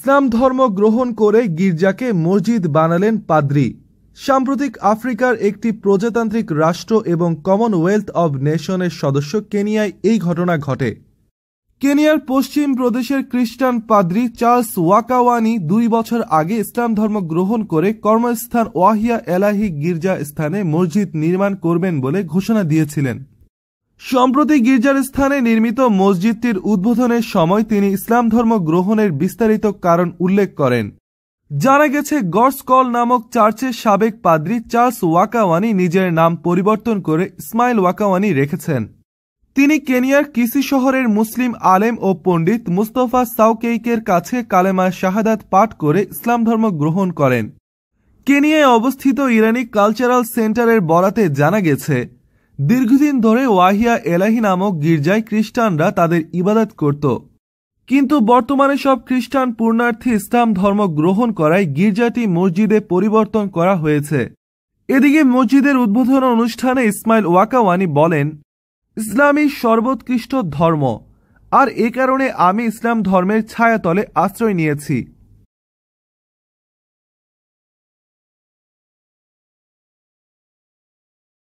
ইসলাম ধর্ম গ্রহণ করে গির্জাকে মসজিদ বানালেন পাদ্রী। সাম্প্রতিক আফ্রিকার একটি প্রজাতান্ত্রিক রাষ্ট্র এবং কমনওয়েলথ অব নেশনের সদস্য কেনিয়ায় এই ঘটনা ঘটে। কেনিয়ার পশ্চিম প্রদেশের খ্রিস্টান পাদ্রী চার্লস ওয়াকাওয়ানি 2 বছর আগে ইসলাম ধর্ম গ্রহণ করে কর্মস্থান ওয়াহিয়া এলাহি গির্জা স্থানে মসজিদ নির্মাণ করবেন বলে ঘোষণা দিয়েছিলেন। সম্প্রতি গির্জার স্থানে নির্মিত মসজিদটির উদ্বোধনের সময় তিনি ইসলাম ধর্ম গ্রহণের বিস্তারিত কারণ উল্লেখ করেন। জানা গেছে, গডস কল নামক চার্চের সাবেক পাদ্রী চার্লস ওয়াকাওয়ানি নিজের নাম পরিবর্তন করে ইসমাইল ওয়াকাওয়ানি রেখেছেন। তিনি কেনিয়ার কিসি শহরের মুসলিম আলেম ও পণ্ডিত মুস্তফা সাউকেইকের কাছে কালেমা শাহাদাত পাঠ করে ইসলাম ধর্ম গ্রহণ করেন। কেনিয়ায় অবস্থিত ইরানি কালচারাল সেন্টারের বরাতে জানা গেছে, দীর্ঘদিন ধরে ওয়াহিয়া এলাহি নামক গির্জায় খ্রিস্টানরা তাদের ইবাদত করত, কিন্তু বর্তমানে সব খ্রিস্টান পূর্ণার্থী ইসলাম ধর্ম গ্রহণ করায় গির্জাটি মসজিদে পরিবর্তন করা হয়েছে। এদিকে মসজিদের উদ্বোধন অনুষ্ঠানে ইসমাইল ওয়াকাওয়ানি বলেন, ইসলামই সর্বোৎকৃষ্ট ধর্ম, আর এ কারণে আমি ইসলাম ধর্মের ছায়াতলে আশ্রয় নিয়েছি।